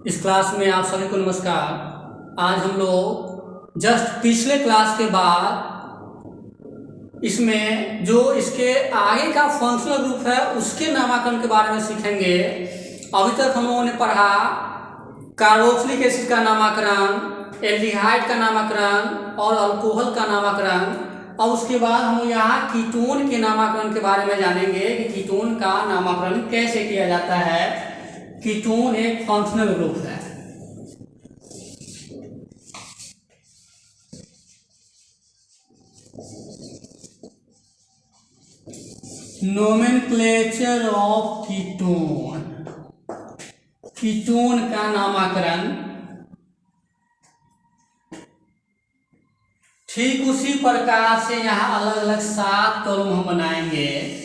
इस क्लास में आप सभी को नमस्कार। आज हम लोग जस्ट पिछले क्लास के बाद इसमें जो इसके आगे का फंक्शनल ग्रुप है उसके नामकरण के बारे में सीखेंगे। अभी तक हम लोगों ने पढ़ा कार्बोक्सिलिक एसिड का नामकरण, एल्डिहाइड का नामकरण और अल्कोहल का नामकरण। और उसके बाद हम यहाँ कीटोन के नामकरण के बारे में जानेंगे कि कीटोन का नामकरण कैसे किया जाता है। कीटोन एक फंक्शनल ग्रुप है। नोमेनक्लेचर ऑफ कीटोन, कीटोन का नामकरण ठीक उसी प्रकार से यहाँ अलग अलग 7 कॉलम हम बनाएंगे।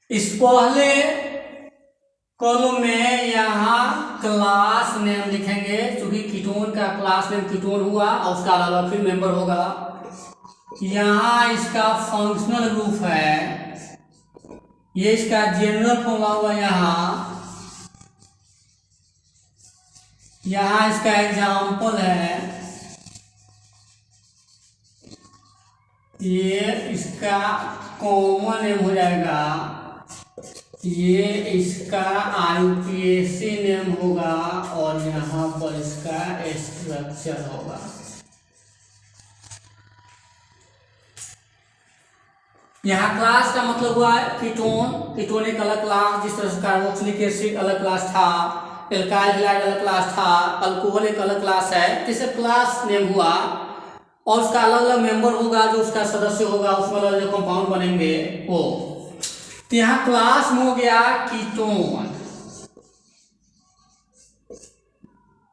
इस पहले कॉलम में यहाँ क्लास नेम लिखेंगे, क्योंकि कीटोन का क्लास नेम कीटोन हुआ और उसका अलग फिर मेंबर होगा। यहाँ इसका फंक्शनल ग्रुप है, ये इसका जनरल फॉर्मूला हुआ। यहाँ इसका एग्जाम्पल है, ये इसका कॉमन नेम हो जाएगा, ये इसका आईयूपीएसी नेम होगा और यहाँ पर इसका स्ट्रक्चर होगा। यहाँ क्लास का मतलब हुआ है कीटोन। कीटोन एक अलग क्लास, जिस तरह से कार्बोक्सिलिक एसिड अलग क्लास था, एल्काइल हैलाइड अलग क्लास था, अल्कोहल एक अलग क्लास है। जैसे क्लास नेम हुआ और उसका अलग अलग मेंबर होगा, जो उसका सदस्य होगा, उसमें अलग अलग कंपाउंड बनेंगे वो। तो यहाँ क्लास में हो गया कीटोन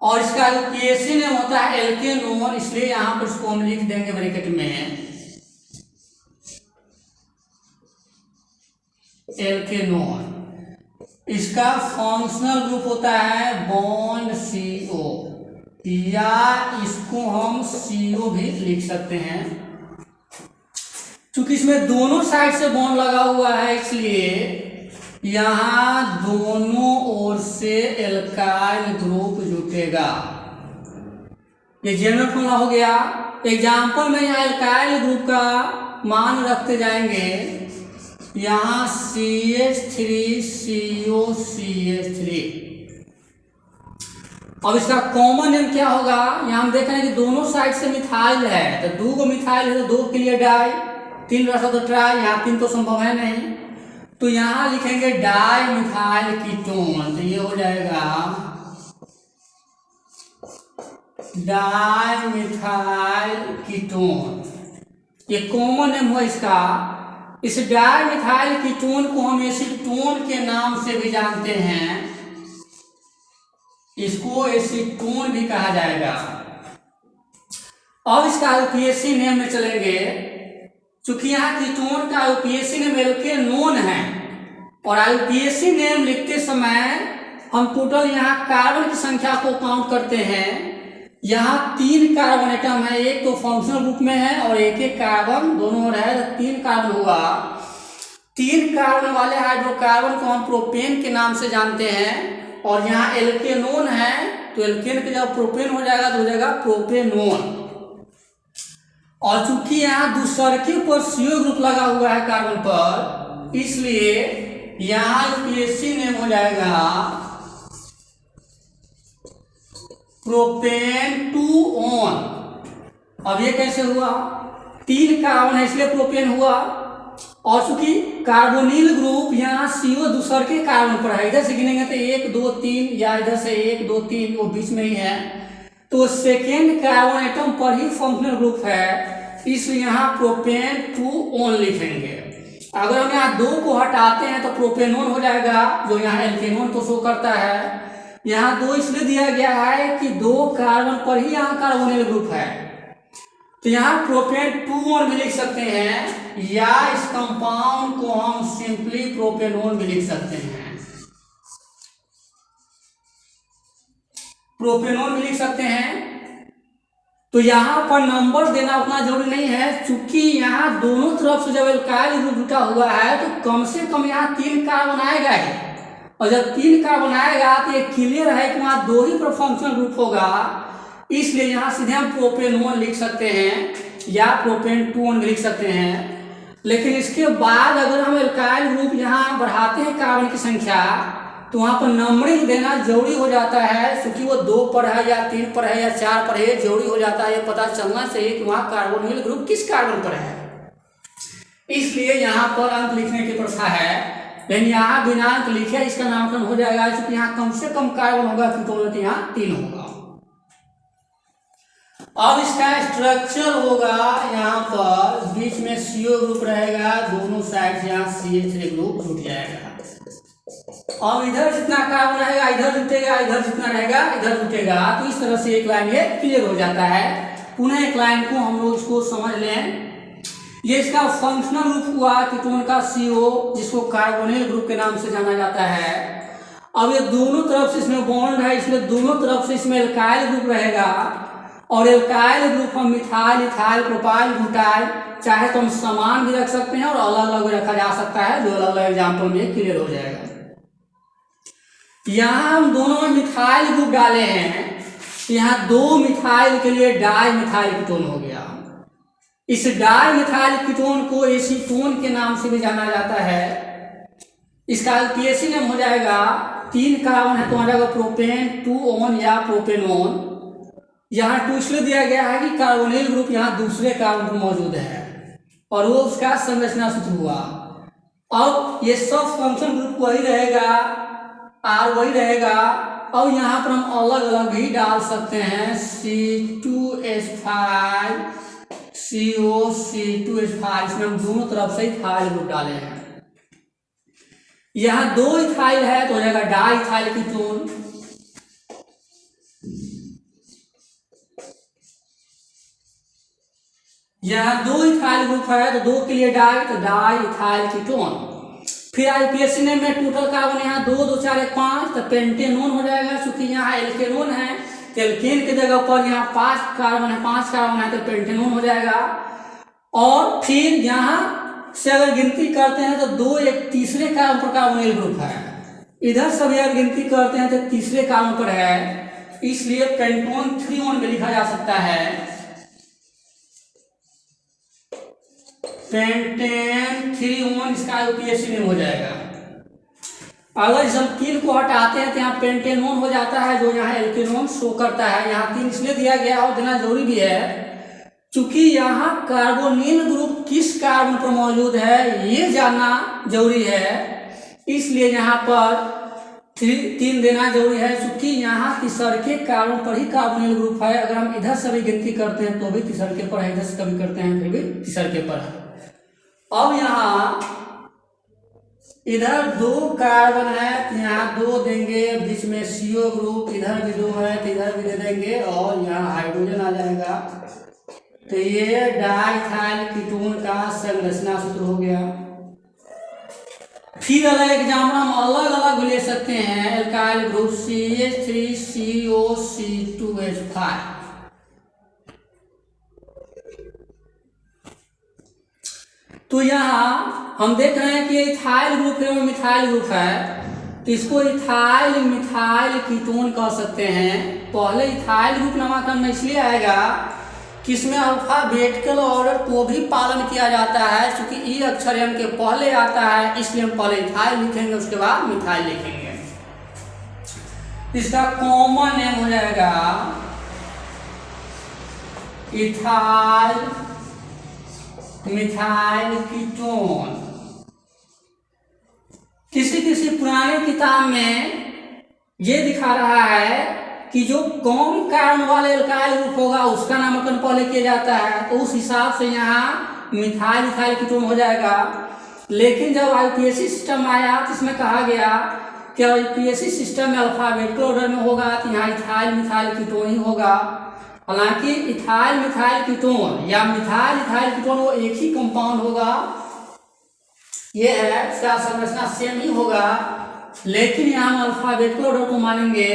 और इसका आईयूपीएसी नेम होता है एल्केनोन, इसलिए यहाँ पर इसको हम लिख देंगे ब्रैकेट में एल्केनोन। इसका फंक्शनल ग्रुप होता है बॉन्ड CO, या इसको हम CO भी लिख सकते हैं। चूंकि इसमें दोनों साइड से बॉन्ड लगा हुआ है, इसलिए यहाँ दोनों ओर से एल्काइल ग्रुप जुटेगा। ये जनरल फॉर्मूला हो गया। एग्जाम्पल में यहाँ एल्काइल ग्रुप का मान रखते जाएंगे। यहाँ CH3CO CH3। अब इसका कॉमन नेम क्या होगा? यहाँ हम देख रहे हैं कि दोनों साइड से मिथाइल है, तो 2 को मिथाइल है तो 2 के लिए डाई, 3 रहा तो ट्राई, यहाँ 3 तो संभव है नहीं, तो यहाँ लिखेंगे डाई मिथाइल कीटोन। तो ये हो जाएगा डाई मिथाइल कीटोन। ये कॉमन नेम हुआ इसका। इस डाई मिथाइल कीटोन को हम एसीटोन के नाम से भी जानते हैं, इसको एसीटोन भी कहा जाएगा। अब इसका आईयूपीएसी नेम में चलेंगे। चूंकि यहाँ कीटोन का आईयूपीएसी नेम एल्केनोन है और आईयूपीएसी नेम लिखते समय हम टोटल यहाँ कार्बन की संख्या को काउंट करते हैं। यहाँ 3 कार्बन एटम है, एक तो फंक्शनल ग्रुप में है और एक एक कार्बन दोनों ओर है, तो 3 कार्बन हुआ। 3 कार्बन वाले हाइड्रोकार्बन को हम प्रोपेन के नाम से जानते हैं और यहाँ एल्केनोन है, तो एल्केन के जब प्रोपेन हो जाएगा तो हो जाएगा प्रोपेनोन। और चूंकि यहाँ दूसरे पर CO ग्रुप लगा हुआ है कार्बन पर, इसलिए यहाँ आईयूपीएसी नेम हो जाएगा प्रोपेन 2-on। अब ये कैसे हुआ? 3 कार्बन है इसलिए प्रोपेन हुआ, और चूंकि कार्बोनिल ग्रुप यहाँ CO दूसरे के कार्बन पर है, इधर से गिनेंगे तो 1 2 3, या इधर से 1 2 3 वो बीच में ही है, तो सेकेंड कार्बन एटम पर ही फंक्शनल ग्रुप है, इसलिए यहाँ प्रोपेन 2-on लिखेंगे। अगर हम यहाँ 2 को हटाते हैं तो प्रोपेनोन हो जाएगा, जो यहाँ एल्केनोन को शो करता है। यहाँ 2 इसलिए दिया गया है कि 2 कार्बन पर ही यहाँ कार्बोनिल ग्रुप है, तो यहाँ प्रोपेन 2-on भी लिख सकते हैं, या इस कंपाउंड को हम सिंपली प्रोपेनोन भी लिख सकते हैं। प्रोपेनोन भी लिख सकते हैं। तो यहाँ पर नंबर देना उतना जरूरी नहीं है, चूंकि यहाँ दोनों तरफ से जब एल्काइल ग्रुप जुटा हुआ है तो कम से कम यहाँ 3 कार्बन आएगा ही, और जब 3 कार्बन आएगा तो ये क्लियर है कि वहाँ 2 ही पर फंक्शनल ग्रुप होगा, इसलिए यहाँ सीधे हम प्रोपेन 1 लिख सकते हैं या प्रोपेन 2 लिख सकते हैं। लेकिन इसके बाद अगर हम एल्काइल ग्रुप यहाँ बढ़ाते हैं कार्बन की संख्या तो वहाँ पर नंबरिंग देना जरूरी हो जाता है, क्योंकि वो 2 पर है या 3 पर है या 4 पर है, जरूरी हो जाता है ये पता चलना चाहिए कि वहाँ कार्बोनिल ग्रुप किस कार्बन पर है। इसलिए यहाँ पर अंक लिखने की प्रथा है, लेकिन यहाँ बिना अंक लिखे इसका नामकरण हो जाएगा, क्योंकि यहाँ कम से कम कार्बन होगा, कीटोन यहाँ 3 होगा। अब इसका स्ट्रक्चर होगा, यहाँ पर बीच में CO ग्रुप रहेगा, दोनों साइड से यहाँ CH3 ग्रुप जुट जाएगा। अब इधर जितना कार्बन रहेगा इधर जुटेगा, इधर जितना रहेगा इधर जुटेगा, तो इस तरह से एक लाइन ये क्लियर हो जाता है। पुनः एक लाइन को हम लोग इसको समझ लें, ये इसका फंक्शनल ग्रुप हुआ कीटोन का CO, जिसको कार्बोनिल ग्रुप के नाम से जाना जाता है। अब ये दोनों तरफ से इसमें बॉन्ड है, इसलिए दोनों तरफ से इसमें एल्काइल ग्रुप रहेगा, और एल्काइल ग्रुप हम मिथाइल, इथाइल, प्रोपाइल, ब्यूटाइल चाहे तो हम समान भी रख सकते हैं और अलग अलग भी रखा जा सकता है, जो अलग अलग एग्जाम्पल में क्लियर हो जाएगा। यहाँ हम दोनों में मिथाइल ग्रुप डाले हैं, यहाँ 2 मिथाइल के लिए डाई मिथाइल कीटोन हो गया। इस डाई मिथाइल कीटोन को एसीटोन के नाम से भी जाना जाता है। इसका पीएसी नेम हो जाएगा, 3 कार्बन है तो हो जाएगा प्रोपेन 2 या प्रोपेनोन। यहाँ 2 इसलिए दिया गया है कि कार्बोनिल ग्रुप यहाँ दूसरे कार्बन पर मौजूद है और वो उसका संरचना सूत्र हुआ। अब ये सब फंक्शन ग्रुप वही रहेगा, R वही रहेगा। अब यहाँ पर हम अलग अलग भी डाल सकते हैं, C2H5 CO C2H5, इसमें हम दोनों तरफ से इथाइल ग्रुप डाले हैं। यहाँ 2 इथाइल है तो हो जाएगा डाई इथाइल कीटोन। यहाँ 2 इथाइल ग्रुप है तो 2 के लिए डाई, तो डाई इथाइल कीटोन। फिर आईपीएससी नेम में टोटल कार्बन यहाँ 2 2 4 1 5, तो पेंटेनोन हो जाएगा, क्योंकि यहाँ एल्केनोन है तो एल्केन की जगह पर यहाँ 5 कार्बन है तो पेंटेनोन हो जाएगा। और फिर यहाँ से अगर गिनती करते हैं तो 2 एक तीसरे कार्बन पर कार्बोनिल ग्रुप है, इधर से भी अगर गिनती करते हैं तो तीसरे कार्बन पर है, इसलिए पेंटोन 3 में लिखा जा सकता है, पेंटेन 3 इसका यूपीएससी नेम हो जाएगा। अगर इस हम 3 को हटाते हैं तो यहाँ पेंटेनोन हो जाता है, जो यहाँ एल्केनोन शो करता है। यहाँ 3 इसलिए दिया गया और देना जरूरी भी है, क्योंकि यहाँ कार्बोनिल ग्रुप किस कार्बन पर मौजूद है ये जानना जरूरी है, इसलिए यहाँ पर 3 देना जरूरी है, क्योंकि यहाँ तीसरे कार्बन पर ही कार्बोनिल ग्रुप है। अगर हम इधर से भी गिनती करते हैं तो भी तीसरे पर है, इधर से कभी करते हैं फिर भी तीसरे पर है। अब यहाँ इधर 2 कार्बन है तो यहाँ 2 देंगे, बीच में CO ग्रुप, इधर भी 2 है तो इधर भी दे देंगे, और यहाँ हाइड्रोजन आ जाएगा। तो ये डाइथाइल कीटोन का संरचना सूत्र हो गया। फिर अलग एग्जाम्पल हम अलग अलग ले सकते हैं, एल्काइल ग्रुप CH3CO C2H5। तो यहाँ हम देख रहे हैं कि इथाइल ग्रुप है और मिथाइल ग्रुप है, तो इसको इथाइल मिथाइल कीटोन कह सकते हैं। पहले इथाइल ग्रुप नामकरण में इसलिए आएगा कि इसमें अल्फाबेटिकल ऑर्डर को भी पालन किया जाता है, क्योंकि ई अक्षर एम के पहले आता है, इसलिए हम पहले इथाइल लिखेंगे उसके बाद मिथाइल लिखेंगे। इसका कॉमन नेम हो जाएगा इथाइल मिथाइल कीटोन। किसी पुराने किताब में ये दिखा रहा है कि जो कम कार्बन वाले एल्काइल ग्रुप होगा उसका नामकरण पहले किया जाता है, तो उस हिसाब से यहाँ मिथाइल इथाइल कीटोन हो जाएगा। लेकिन जब आईपीएससी सिस्टम आया तो इसमें कहा गया कि आईपीएससी सिस्टम में अल्फाबेटिकल ऑर्डर में होगा तो यहाँ इथाइल मिथाइल कीटोन ही होगा। हालांकि इथाइल मिथाइल कीटोन या मिथाइल इथाइल कीटोन वो एक ही कंपाउंड होगा, ये है, इसका संरचना सेम ही होगा, लेकिन यहाँ हम अल्फाबेटिकल ऑर्डर को मानेंगे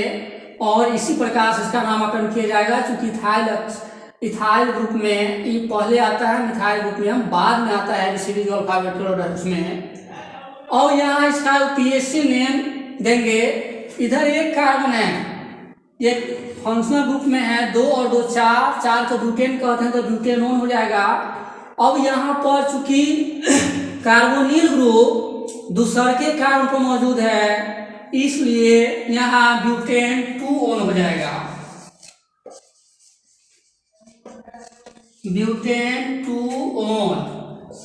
और इसी प्रकार से इसका नामकरण किया जाएगा। चूंकि इथाइल इथाइल ग्रुप में ई पहले आता है, मिथाइल ग्रुप में हम बाद में आता है, सीरीज अल्फाबेटिकल ऑर्डर उसमें। और यहाँ इसका पीएससी नेम देंगे। इधर एक कार्बन है, ये फंक्शनल ग्रुप में है, 2 और 2 4, 4 को ब्यूटेन कहते हैं तो ब्यूटेनोन हो जाएगा। अब यहाँ पर चूंकि कार्बोनिल ग्रुप दूसरे के कार्बन पर मौजूद है, इसलिए यहाँ ब्यूटेन 2 हो जाएगा, ब्यूटेन 2।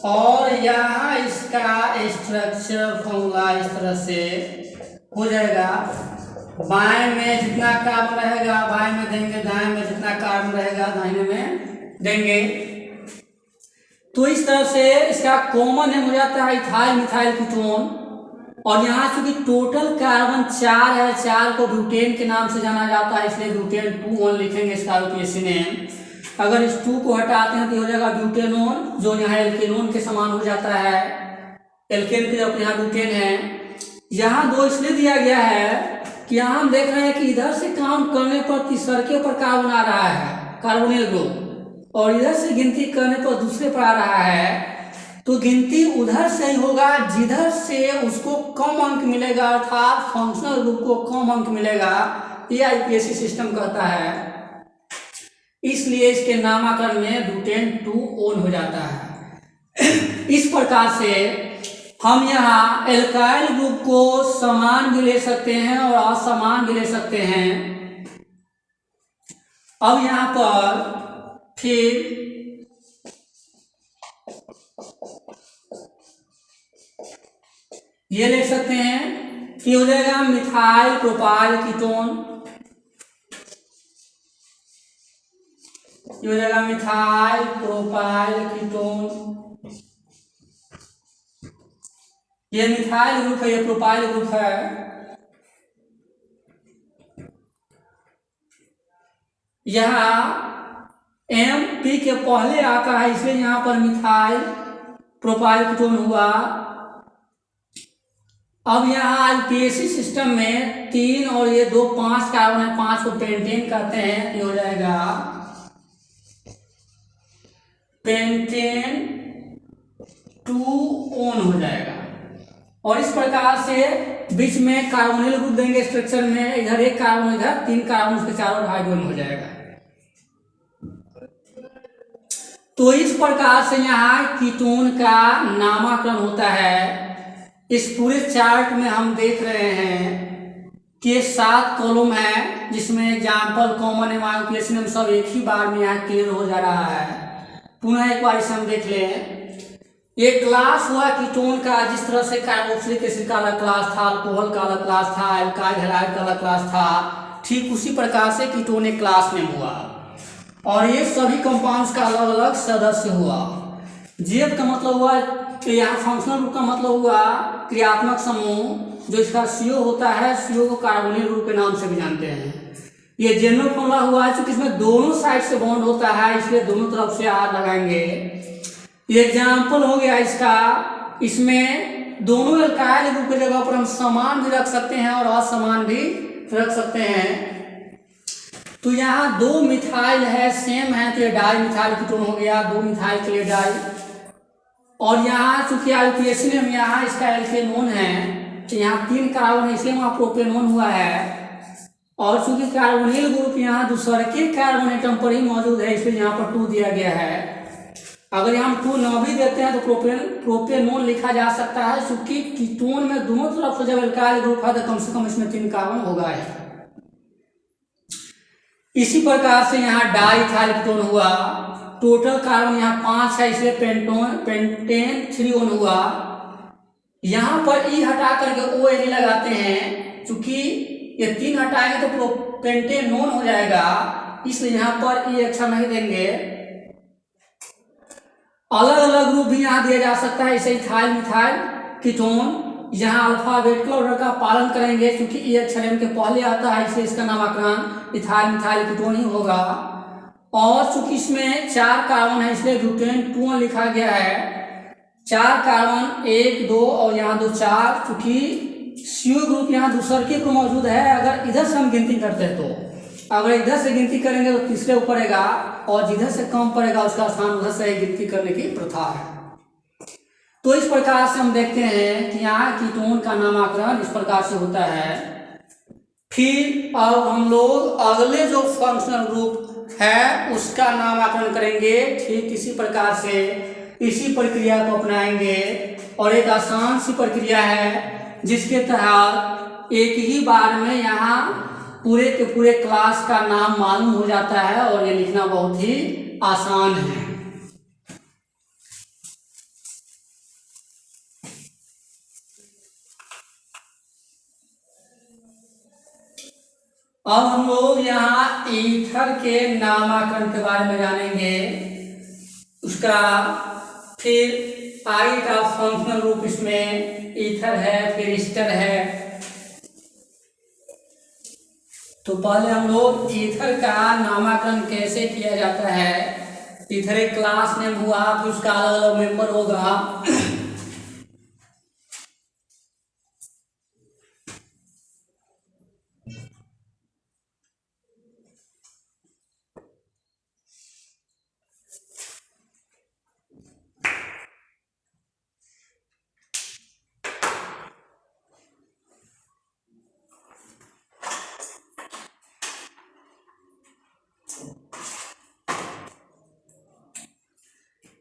और यहाँ इसका स्ट्रक्चर फॉर्मूला इस तरह से हो जाएगा, बाएं में जितना कार्बन रहेगा बाएं में देंगे, दाएं में जितना कार्बन रहेगा दाहिने में देंगे। तो इस तरह से इसका कॉमन नेम हो जाता है इथाइल मिथाइल कीटोन। और यहाँ चूंकि टोटल कार्बन 4 है, 4 को ब्यूटेन के नाम से जाना जाता है, इसलिए ब्यूटेन 2 लिखेंगे इसका पीएससी नेम। अगर इस 2 को हटाते हैं तो हो जाएगा ब्यूटेनोन, जो यहाँ एल्केनोन के समान हो जाता है, एल्केन के जब यहाँ ब्यूटेन है। यहाँ 2 इसलिए दिया गया है कि यहाँ हम देख रहे हैं कि इधर से काउंट करने पर तीसरे पर कार्बन आ रहा है कार्बोनिल ग्रुप, और इधर से गिनती करने पर दूसरे पर आ रहा है। तो गिनती उधर से ही होगा जिधर से उसको कम अंक मिलेगा, अर्थात फंक्शनल ग्रुप को कम अंक मिलेगा, ये आईपीएससी सिस्टम कहता है। इसलिए इसके नामकरण में ब्यूटेन 2 हो जाता है। इस प्रकार से हम यहाँ एल्काइल ग्रुप को समान भी ले सकते हैं और असमान भी ले सकते हैं। अब यहाँ पर फिर ये ले सकते हैं कि हो जाएगा मिथाइल प्रोपाइल कीटोन, ये हो जाएगा मिथाइल प्रोपाइल कीटोन। ये मिथाइल ग्रुप है, ये प्रोपाइल ग्रुप है। यहाँ एम पी के पहले आता है, इसलिए यहाँ पर मिथाइल प्रोपाइल कीटोन हुआ। अब यहाँ आईपीएससी सिस्टम में 3 और ये 2 5 कार्बन है, 5 को पेंटेन कहते हैं, ये हो जाएगा पेंटेन 2 हो जाएगा। और इस प्रकार से बीच में कार्बोनिल ग्रुप देंगे स्ट्रक्चर में, इधर एक कार्बन, इधर 3 कार्बन, उसके चारों हाइड्रोजन हो जाएगा। तो इस प्रकार से यहाँ कीटोन का नामकरण होता है। इस पूरे चार्ट में हम देख रहे हैं कि 7 कॉलम है, जिसमें एग्जाम्पल कॉमन एमाइनोएसिड सब एक ही बार में यहाँ क्लियर हो जा रहा है। पुनः एक बार इसे हम देख लें। ये क्लास हुआ कीटोन का, जिस तरह से कार्बोक्सिलिक एसिड का अलग क्लास था, अल्कोहल का अलग क्लास था, एल्काइल हैलाइड का अलग क्लास था, ठीक उसी प्रकार से कीटोन एक क्लास नेम हुआ। और ये सभी कंपाउंड्स का अलग अलग सदस्य हुआ। जेड का मतलब हुआ कि यहाँ फंक्शनल ग्रुप का मतलब हुआ क्रियात्मक समूह, जो इसका सीओ होता है, सीओ को कार्बोनिल ग्रुप के नाम से भी जानते हैं। ये जनरल फॉर्मूला हुआ है, चूंकि इसमें दोनों साइड से बॉन्ड होता है, इसलिए दोनों तरफ से आर लगाएंगे। ये एग्जाम्पल हो गया इसका। इसमें दोनों एल्काइल ग्रुप की जगह पर हम समान भी रख सकते हैं और असमान भी रख सकते हैं। तो यहाँ 2 मिथाइल है, सेम है, तो ये डाई मिथाइल कीटोन हो गया, 2 मिथाइल के लिए डाई। और यहाँ चूंकि आईपीएससी में यहाँ इसका एल्केनोन है, तो यहाँ 3 कार्बन है, इसलिए वहाँ प्रोपेनोन हुआ है। और चूंकि कार्बोनिल ग्रुप यहाँ दूसरे के कार्बन एटम पर ही मौजूद है, इसलिए यहाँ पर 2 दिया गया है। अगर हम 2 न भी देते हैं तो प्रोपेनोन लिखा जा सकता है, क्योंकि कीटोन में दोनों तरफ से जब एल्काइल ग्रुप है तो कम से कम इसमें 3 कार्बन होगा है। इसी प्रकार से यहाँ डाइथाइल कीटोन हुआ, टोटल कार्बन यहाँ 5 है, इसलिए पेंटेन 3 हुआ। यहाँ पर ई हटा करके ओ एन लगाते हैं, चूंकि ये 3 हटाएंगे तो पेंटेनोन हो जाएगा, इसलिए यहाँ पर ई अक्षर नहीं देंगे। अलग अलग ग्रुप भी यहाँ दिया जा सकता है, इसे इथाइल मिथाइल कीटोन। यहाँ अल्फाबेटिकल ऑर्डर का पालन करेंगे, क्योंकि ई अक्षर एम के पहले आता है, इसलिए इसका नामकरण इथाइल मिथाइल कीटोन ही होगा। और चूंकि इसमें 4 कार्बन है, इसलिए ब्यूटेन 2 लिखा गया है। 4 कार्बन 1 2 और यहाँ 2 4, चूंकि सीओ ग्रुप यहाँ दूसरे के मौजूद है। अगर इधर से हम गिनती करते हैं तो अगर इधर से गिनती करेंगे तो तीसरे ऊपर पड़ेगा, और जिधर से कम पड़ेगा उसका स्थान उधर से गिनती करने की प्रथा है। तो इस प्रकार से हम देखते हैं कि यहाँ कीटोन का नामकरण इस प्रकार से होता है। फिर अब हम लोग अगले जो फंक्शनल ग्रुप है उसका नामकरण करेंगे। ठीक इसी प्रकार से इसी प्रक्रिया को अपनाएंगे, और एक आसान सी प्रक्रिया है जिसके तहत एक ही बार में यहाँ पूरे के पूरे क्लास का नाम मालूम हो जाता है, और ये लिखना बहुत ही आसान है। अब हम लोग यहाँ ईथर के नामकरण के बारे में जानेंगे। उसका फिर आगे का फंक्शनल रूप इसमें ईथर है, फिर ईस्टर है। तो पहले हम लोग ईथर का नामकरण कैसे किया जाता है। ईथर एक क्लास नेम हुआ, फिर उसका अलग अलग मेंबर होगा।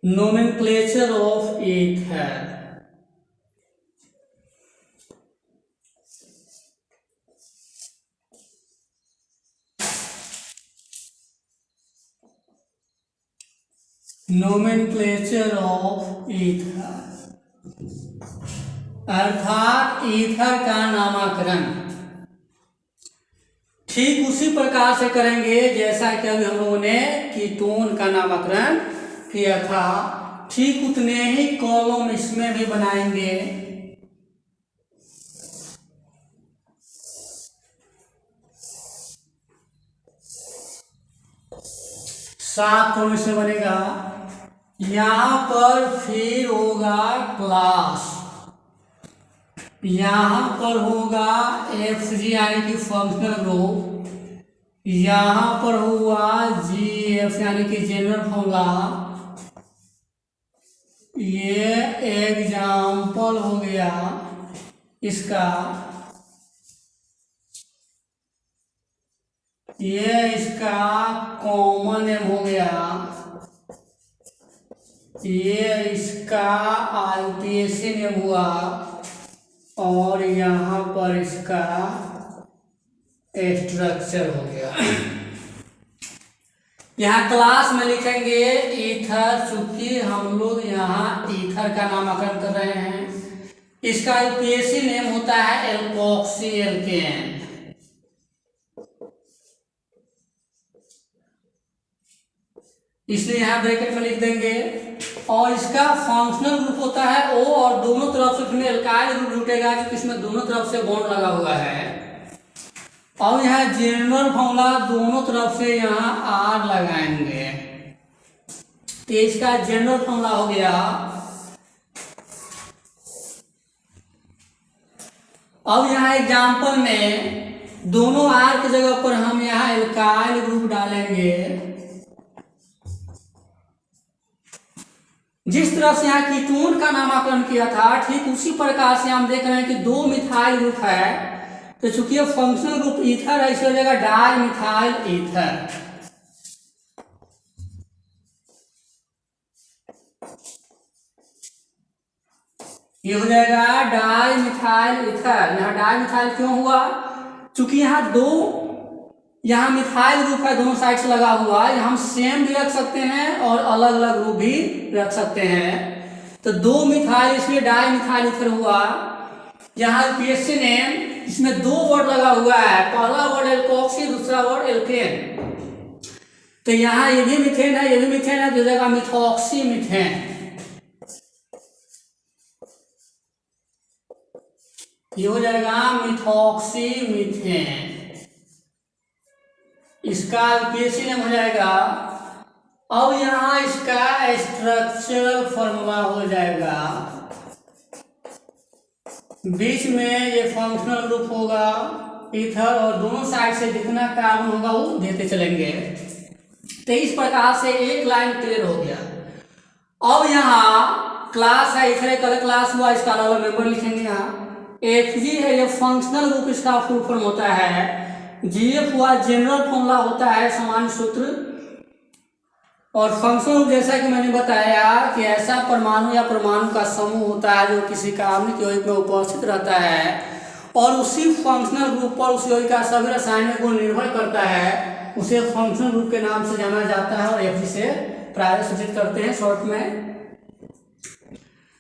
Nomenclature of ether. Nomenclature of ether अर्थात ईथर का नामकरण ठीक उसी प्रकार से करेंगे जैसा कि अभी हम लोगों ने कीटोन का नामकरण किया था। ठीक उतने ही कॉलम इसमें भी बनाएंगे। 7 कॉलम इसमें बनेगा। यहाँ पर फिर होगा क्लास, यहाँ पर होगा FG यानी कि फंक्शनल ग्रुप, यहाँ पर हुआ GF यानी कि जनरल फॉर्मूला। ये एग्जाम्पल हो गया इसका, ये इसका कॉमन नेम हो गया, ये इसका IUPAC नेम हुआ, और यहाँ पर इसका स्ट्रक्चर हो गया। यहाँ क्लास में लिखेंगे ईथर, चूंकि हम लोग यहाँ ईथर का नामकरण कर रहे हैं। इसका IUPAC नेम होता है एल्कोक्सी एल्केन। इसलिए यहाँ ब्रैकेट में लिख देंगे। और इसका फंक्शनल ग्रुप होता है O, और दोनों तरफ से इसमें एल्काइल ग्रुप जुटेगा क्योंकि इसमें दोनों तरफ से बॉन्ड लगा हुआ है। और यहाँ जनरल फॉर्मूला दोनों तरफ से यहाँ R लगाएंगे, तो इसका जनरल फॉर्मूला हो गया। अब यहाँ एग्जाम्पल में दोनों R की जगह पर हम यहाँ एल्काइल ग्रुप डालेंगे। जिस तरह से यहाँ कीटोन का नामकरण किया था ठीक उसी प्रकार से हम देख रहे हैं कि 2 मिथाइल ग्रुप है, तो चूंकि ये फंक्शनल ग्रुप ईथर है इसलिए हो जाएगा डाई मिथाइल ईथर। ये हो जाएगा डाई मिथाइल ईथर। यहाँ डाई मिथाइल क्यों हुआ? चूंकि यहाँ मिथाइल ग्रुप है, दोनों साइड से लगा हुआ है। हम सेम भी रख सकते हैं और अलग अलग ग्रुप भी रख सकते हैं। तो 2 मिथाइल इसलिए डाई मिथाइल ईथर हुआ। यहाँ IUPAC नेम, इसमें 2 वर्ड लगा हुआ है, पहला वर्ड एल्कोक्सी, दूसरा वर्ड एल्केन। तो यहाँ ये भी मीथेन है, ये भी मीथेन है, तो जगह मिथॉक्सी मीथेन। ये हो जाएगा मिथॉक्सी मीथेन। इसका IUPAC नेम हो जाएगा। अब यहाँ इसका स्ट्रक्चरल फॉर्मूला हो जाएगा। बीच में ये फंक्शनल ग्रुप होगा, ईथर और दोनों साइड से जितना कार्बन होगा वो देते चलेंगे। तो इस प्रकार से एक लाइन क्लियर हो गया। अब यहाँ क्लास है, इथर एक अलग क्लास हुआ, इसका अलग मेंबर लिखेंगे। यहाँ एफ जी है, ये फंक्शनल ग्रुप इसका फुल फॉर्म होता है। जीएफ हुआ जनरल फॉर्मूला होता है, सामान्य सूत्र। और फंक्शनल ग्रुप जैसा कि मैंने बताया कि ऐसा परमाणु या परमाणु का समूह होता है जो किसी कार्बनिक यौगिक में उपस्थित रहता है और उसी फंक्शनल ग्रुप पर उस यौगिक का सभी रासायनिक गुण निर्भर करता है, उसे फंक्शनल ग्रुप के नाम से जाना जाता है और एफ से प्राय सूचित करते हैं शॉर्ट में।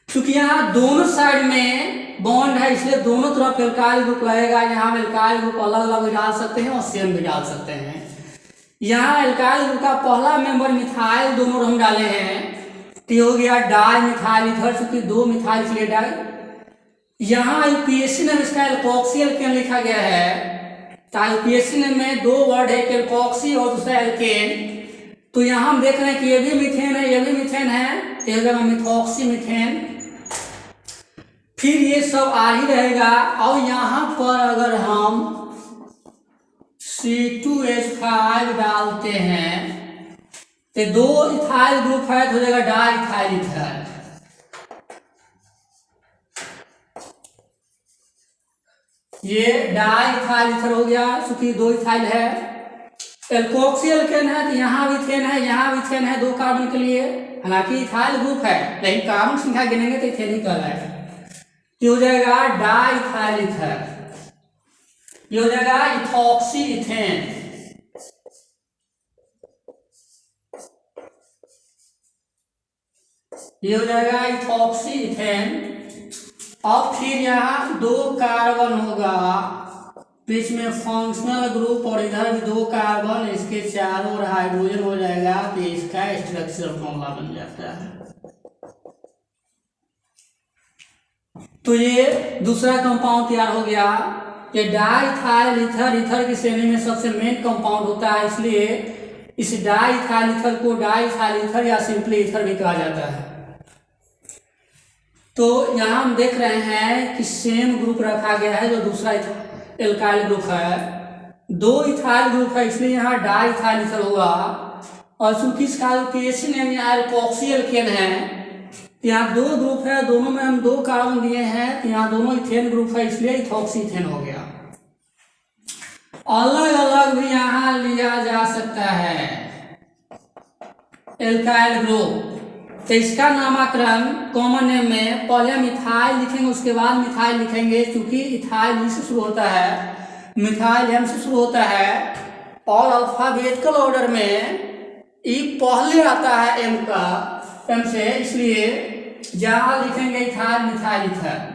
क्योंकि यहाँ दोनों साइड में बॉन्ड है इसलिए दोनों तरफ एल्काइल ग्रुप लगेगा। यहाँ हम एल्काइल ग्रुप अलग अलग भी डाल सकते हैं और सेम भी डाल सकते हैं। यहाँ एल्काइल ग्रुप का पहला मेंबर मिथाइल दोनों हम डाले हैं तो हो गया डाई मिथाइल ईथर, चूंकि 2 मिथाइल के लिए डाई। यहाँ यूपीएससी ने इसका एल्कोक्सी एल्केन लिखा गया है, तो यूपीएससी में 2 वर्ड है, एल्कोक्सी और दूसरा एल्केन। तो यहाँ हम देख रहे हैं कि ये भी मीथेन है, ये भी मीथेन है, तो जगह मिथॉक्सी मीथेन। फिर ये सब आ ही रहेगा। और यहाँ पर अगर हम C2H5 डालते हैं तो 2 इथाइल ग्रुप है तो हो जाएगा डाई इथाइल ईथर। ये डाई इथाइल ईथर हो गया क्योंकि 2 इथाइल है। एल्कोक्सी एल्केन है तो यहाँ मीथेन है, यहाँ मीथेन है 2 कार्बन के लिए, हालांकि इथाइल ग्रुप है लेकिन कार्बन संख्या गिनेंगे तो इथेन ही कहलाएगा। ये हो जाएगा डाई इथाइल ईथर, ये हो जाएगा इथॉक्सी इथेन। ये हो जाएगा इथॉक्सी इथेन। अब फिर यहाँ 2 कार्बन होगा, बीच में फंक्शनल ग्रुप और इधर भी 2 कार्बन, इसके चारों ओर हाइड्रोजन हो जाएगा तो इसका स्ट्रक्चरल फॉर्मूला बन जाता है। तो ये दूसरा कंपाउंड तैयार हो गया। ये डाइथाइल ईथर ईथर की श्रेणी में सबसे मेन कंपाउंड होता है, इसलिए इस डाइथाइल ईथर को डाइथाइल ईथर या सिंपली ईथर भी कहा जाता है। तो यहाँ हम देख रहे हैं कि सेम ग्रुप रखा गया है जो दूसरा एल्काइल ग्रुप है, 2 इथाइल ग्रुप है इसलिए यहाँ डाइथाइल ईथर होगा। और चूंकि इसका यूपीएससी नेम यहाँ एल्कोक्सी एल्केन है, यहाँ 2 ग्रुप है, दोनों में हम 2 कार्बन दिए हैं, तो यहाँ दोनों इथेन ग्रुप है इसलिए इथॉक्सी इथेन हो गया। अलग अलग भी यहाँ लिया जा सकता है एल्काइल ग्रुप। तो इसका नामकरण कॉमन नेम में पहले हम इथाइल लिखेंगे उसके बाद मिथाइल लिखेंगे, क्योंकि इथाइल ई से शुरू होता है, मिथाइल एम से शुरू होता है और अल्फाबेटिकल ऑर्डर में ई पहले आता है एम से, इसलिए जहां लिखेंगे ethyl methyl ether.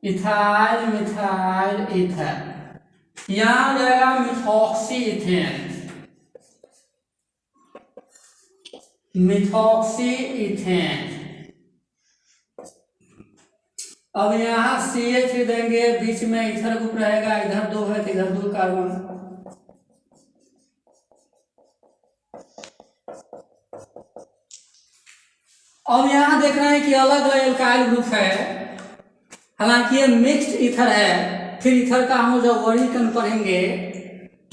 Ethyl methyl ether, यहां हो जाएगा मिथॉक्सी इथेन, मिथॉक्सी इथेन। अब यहाँ CH देंगे, बीच में इथर ग्रुप रहेगा, इधर 2 है तो इधर 2 कार्बन। अब यहाँ देख रहे हैं कि अलग अलग एल्काइल ग्रुप है, हालांकि ये मिक्स्ड ईथर है। फिर ईथर का हम जब वर्गीकरण पढ़ेंगे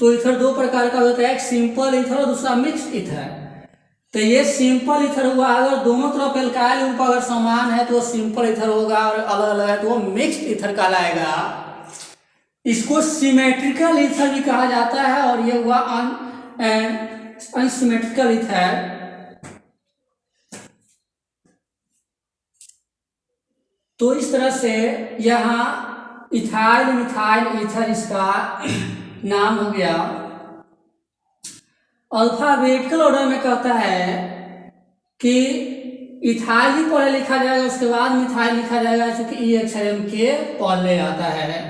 तो ईथर 2 प्रकार का होता है, एक सिंपल ईथर और दूसरा मिक्स्ड ईथर। तो ये सिंपल ईथर हुआ, अगर दोनों तरफ एल्काइल ग्रुप अगर समान है तो सिंपल ईथर होगा, और अलग अलग है तो वो मिक्स्ड ईथर कहलाएगा। इसको सिमेट्रिकल ईथर भी कहा जाता है और ये हुआ अनसिमेट्रिकल ईथर। तो इस तरह से यहाँ इथाइल मिथाइल ईथर इसका नाम हो गया। अल्फाबेटिकल ऑर्डर में कहता है कि इथाइल ही पहले लिखा जाएगा उसके बाद मिथाइल लिखा जाएगा, क्योंकि ई अक्षर एम के पहले आता है।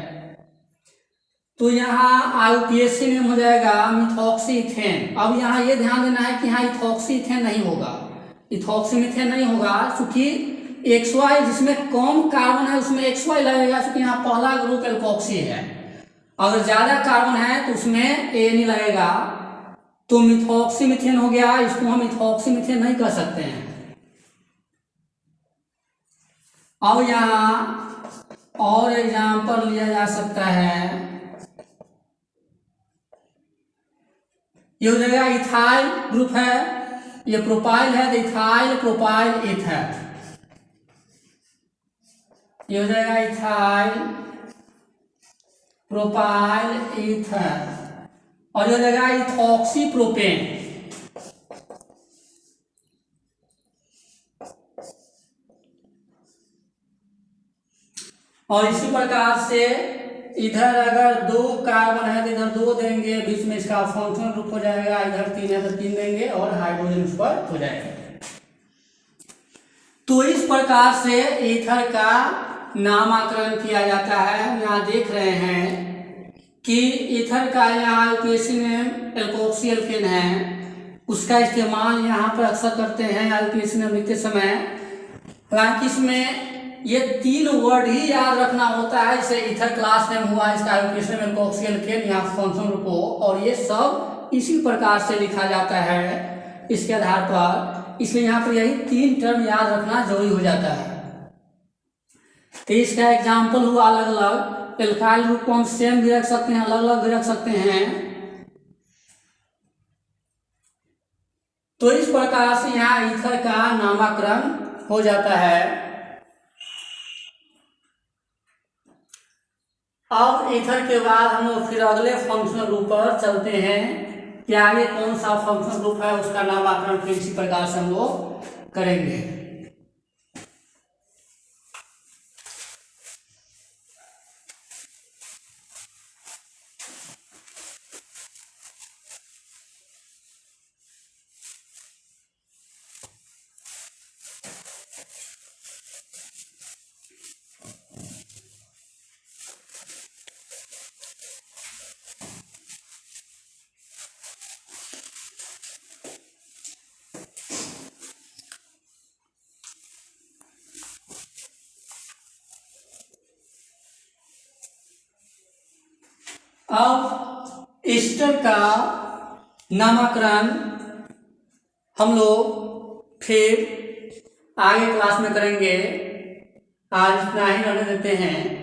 तो यहाँ यूपीएससी नेम हो जाएगा मिथॉक्सी इथेन। अब यहाँ ये ध्यान देना है कि यहाँ इथॉक्सी इथेन नहीं होगा, इथॉक्सी मिथेन नहीं होगा, क्योंकि XY जिसमें कम कार्बन है उसमें XY लगेगा, क्योंकि यहाँ पहला ग्रुप एल्कोक्सी है। अगर ज्यादा कार्बन है तो उसमें A नहीं लगेगा, तो मिथॉक्सी मिथेन हो गया। इसको हम इथॉक्सी मिथेन नहीं कह सकते हैं। अब यहाँ और एग्जाम्पल लिया जा सकता है, ये हो जाएगा इथाइल ग्रुप है, ये प्रोपाइल है, इथाइल प्रोपाइल ईथर, ये हो जाएगा इथाइल प्रोपाइल ईथर, और ये हो जाएगा इथॉक्सी प्रोपेन। और इसी प्रकार से इधर अगर 2 कार्बन है तो इधर 2 देंगे, बीच में इसका फंक्शनल ग्रुप हो जाएगा, इधर 3 है तो 3 देंगे और हाइड्रोजन उस पर हो जाएगा। तो इस प्रकार से ईथर का नामकरण किया जाता है। यहाँ देख रहे हैं कि ईथर का यहाँ एल्केसी नेम एल्कोक्सी एल्केन है, उसका इस्तेमाल यहाँ पर अक्सर करते हैं एल्केसी नेम लिखते समय। हालांकि इसमें ये 3 वर्ड ही याद रखना होता है, जैसे ईथर क्लास नेम हुआ, इसका एल्केसी नेम एल्कोक्सी एल्केन, यहाँ फंक्शनल ग्रुप हो, और ये सब इसी प्रकार से लिखा जाता है इसके आधार पर। इसलिए यहाँ पर यही 3 टर्म याद रखना जरूरी हो जाता है। तो इसका एग्जाम्पल हुआ अलग अलग, एल्काइल ग्रुप को हम सेम भी रख सकते हैं, अलग अलग भी रख सकते हैं। तो इस प्रकार से यहाँ ईथर का नामकरण हो जाता है। अब ईथर के बाद हम लोग फिर अगले फंक्शनल ग्रुप पर चलते हैं कि आगे कौन सा फंक्शनल ग्रुप है, उसका नामकरण फिर इसी प्रकार से हम लोग करेंगे। अब ईस्टर का नामकरण हम लोग फिर आगे क्लास में करेंगे, आज इतना ही रहने देते हैं।